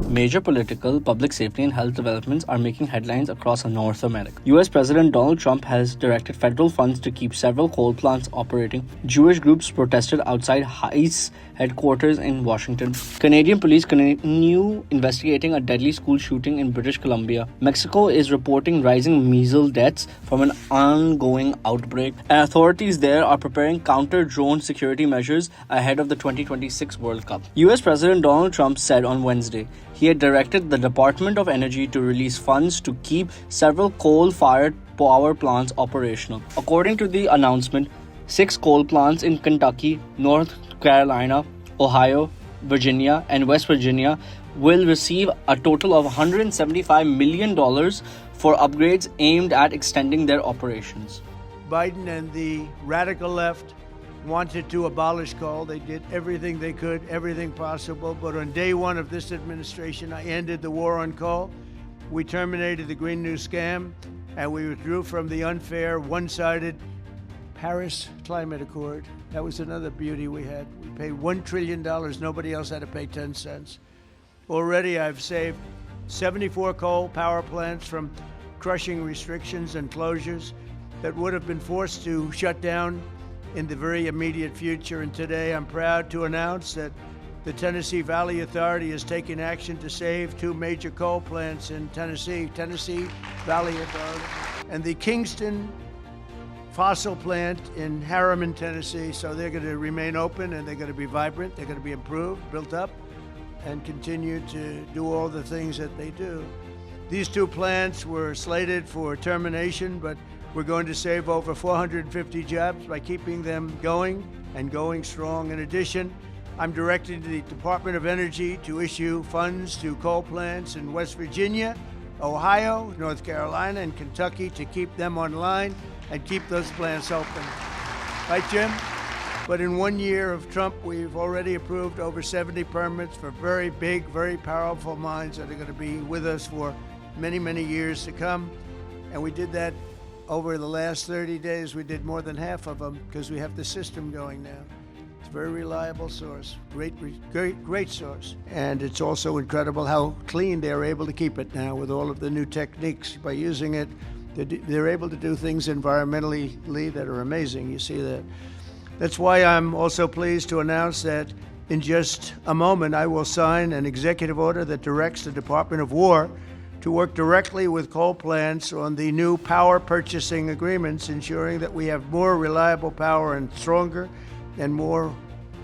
Major political, public safety, and health developments are making headlines across North America. US President Donald Trump has directed federal funds to keep several coal plants operating. Jewish groups protested outside ICE headquarters in Washington. Canadian police continue investigating a deadly school shooting in British Columbia. Mexico is reporting rising measles deaths from an ongoing outbreak. And authorities there are preparing counter-drone security measures ahead of the 2026 World Cup. US President Donald Trump said on Wednesday he had directed the Department of Energy to release funds to keep several coal-fired power plants operational. According to the announcement, 6 coal plants in Kentucky, North Carolina, Ohio, Virginia, and West Virginia will receive a total of $175 million for upgrades aimed at extending their operations. Biden and the radical left wanted to abolish coal. They did everything they could, everything possible. But on day one of this administration, I ended the war on coal. We terminated the Green New Scam, and we withdrew from the unfair, one-sided Paris Climate Accord. That was another beauty we had. We paid $1 trillion. Nobody else had to pay 10 cents. Already I've saved 74 coal power plants from crushing restrictions and closures that would have been forced to shut down in the very immediate future. And today I'm proud to announce that the Tennessee Valley Authority is taking action to save 2 major coal plants in Tennessee Valley Authority, and the Kingston fossil plant in Harriman, Tennessee. So they're going to remain open, and they're going to be vibrant, they're going to be improved, built up, and continue to do all the things that they do. These 2 plants were slated for termination, but we're going to save over 450 jobs by keeping them going and going strong. In addition, I'm directing the Department of Energy to issue funds to coal plants in West Virginia, Ohio, North Carolina, and Kentucky to keep them online and keep those plants open. Right, Jim? But in 1 year of Trump, we've already approved over 70 permits for very big, very powerful mines that are going to be with us for many, many years to come. And we did that over the last 30 days. We did more than half of them because we have the system going now. It's a very reliable source, great source. And it's also incredible how clean they're able to keep it now with all of the new techniques. By using it, they're able to do things environmentally that are amazing. You see that. That's why I'm also pleased to announce that in just a moment, I will sign an executive order that directs the Department of War to work directly with coal plants on the new power purchasing agreements, ensuring that we have more reliable power and stronger and more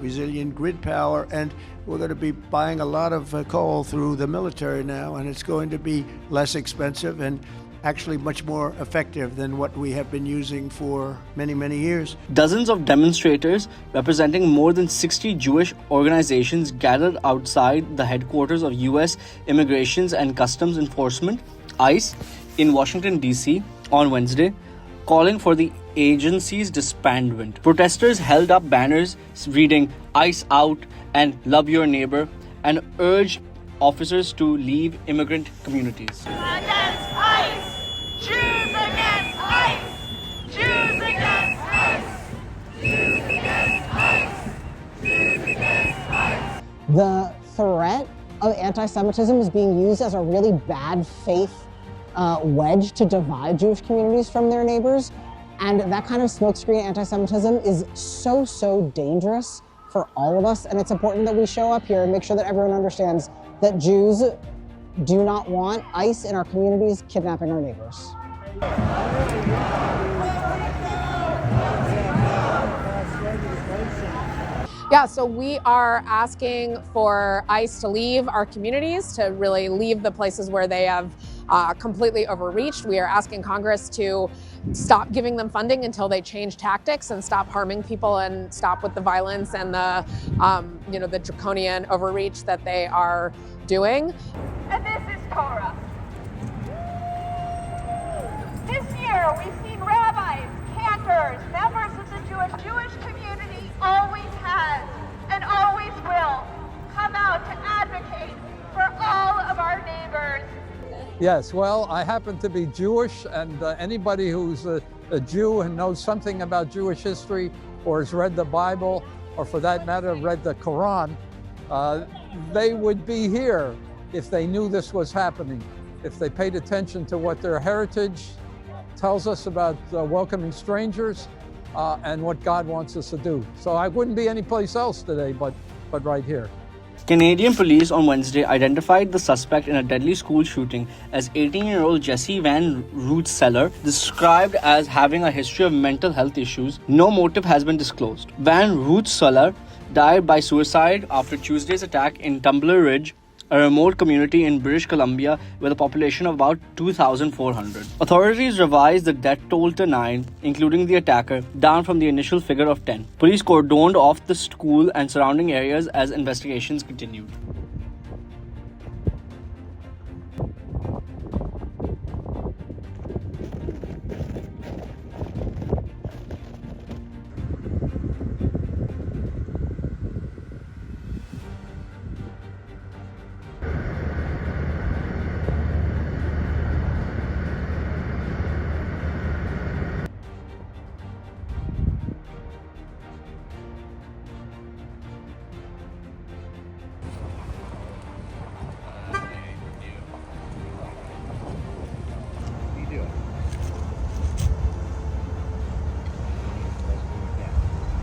resilient grid power. And we're going to be buying a lot of coal through the military now, and it's going to be less expensive and actually much more effective than what we have been using for many, many years. Dozens of demonstrators representing more than 60 Jewish organizations gathered outside the headquarters of U.S. Immigrations and Customs Enforcement, ICE, in Washington, D.C. on Wednesday, calling for the agency's disbandment. Protesters held up banners reading "ICE out" and "Love your neighbor" and urged officers to leave immigrant communities. Against ICE! Jews against ICE! Jews against ICE! Jews against ICE! Jews against ICE! The threat of anti-Semitism is being used as a really bad faith wedge to divide Jewish communities from their neighbors. And that kind of smokescreen anti-Semitism is so dangerous for all of us. And it's important that we show up here and make sure that everyone understands that Jews do not want ICE in our communities kidnapping our neighbors. Yeah, so we are asking for ICE to leave our communities, to really leave the places where they have completely overreached. We are asking Congress to stop giving them funding until they change tactics and stop harming people and stop with the violence and the, the draconian overreach that they are doing. And this is Torah. This year, we've seen rabbis, cantors, members of the Jewish community always has and always will come out to advocate for all of our neighbors. Yes, well, I happen to be Jewish, and anybody who's a Jew and knows something about Jewish history or has read the Bible, or for that matter, read the Quran, they would be here if they knew this was happening, if they paid attention to what their heritage tells us about welcoming strangers and what God wants us to do. So I wouldn't be anyplace else today but right here. Canadian police on Wednesday identified the suspect in a deadly school shooting as 18-year-old Jesse Van Rootseller, described as having a history of mental health issues. No motive has been disclosed. Van Rootseller died by suicide after Tuesday's attack in Tumbler Ridge, a remote community in British Columbia with a population of about 2,400. Authorities revised the death toll to 9, including the attacker, down from the initial figure of 10. Police cordoned off the school and surrounding areas as investigations continued.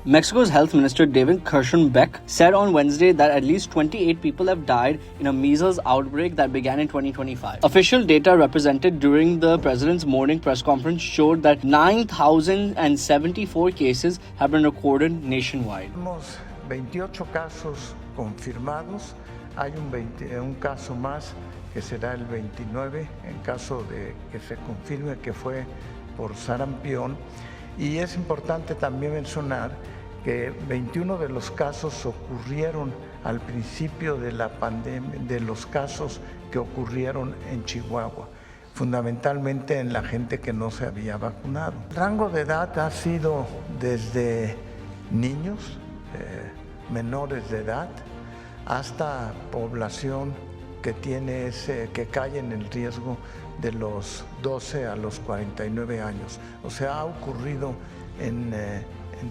Mexico's Health Minister David Kirschenbeck said on Wednesday that at least 28 people have died in a measles outbreak that began in 2025. Official data represented during the president's morning press conference showed that 9,074 cases have been recorded nationwide. Tenemos 28 casos confirmados. Hay un caso más que será el 29 en caso de que se confirme que fue por sarampión. Y es importante también mencionar que 21 de los casos ocurrieron al principio de la pandemia, de los casos que ocurrieron en Chihuahua, fundamentalmente en la gente que no se había vacunado. El rango de edad ha sido desde niños, menores de edad, hasta población que que cae en el riesgo de los 12 a los 49 años. O sea, ha ocurrido en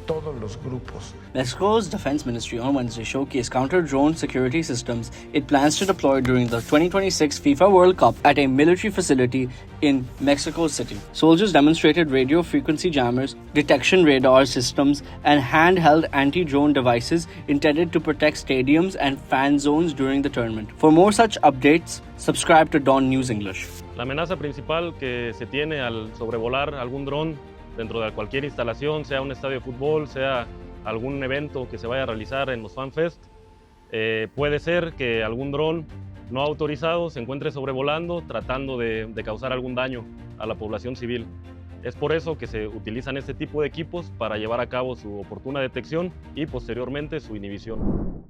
todos los grupos. Mexico's Defense Ministry on Wednesday showcased counter-drone security systems it plans to deploy during the 2026 FIFA World Cup at a military facility in Mexico City. Soldiers demonstrated radio frequency jammers, detection radar systems, and handheld anti-drone devices intended to protect stadiums and fan zones during the tournament. For more such updates, subscribe to DawnNews English. La amenaza principal que se tiene al sobrevolar algún dron dentro de cualquier instalación, sea un estadio de fútbol, sea algún evento que se vaya a realizar en los FanFest, puede ser que algún dron no autorizado se encuentre sobrevolando tratando de causar algún daño a la población civil. Es por eso que se utilizan este tipo de equipos para llevar a cabo su oportuna detección y posteriormente su inhibición.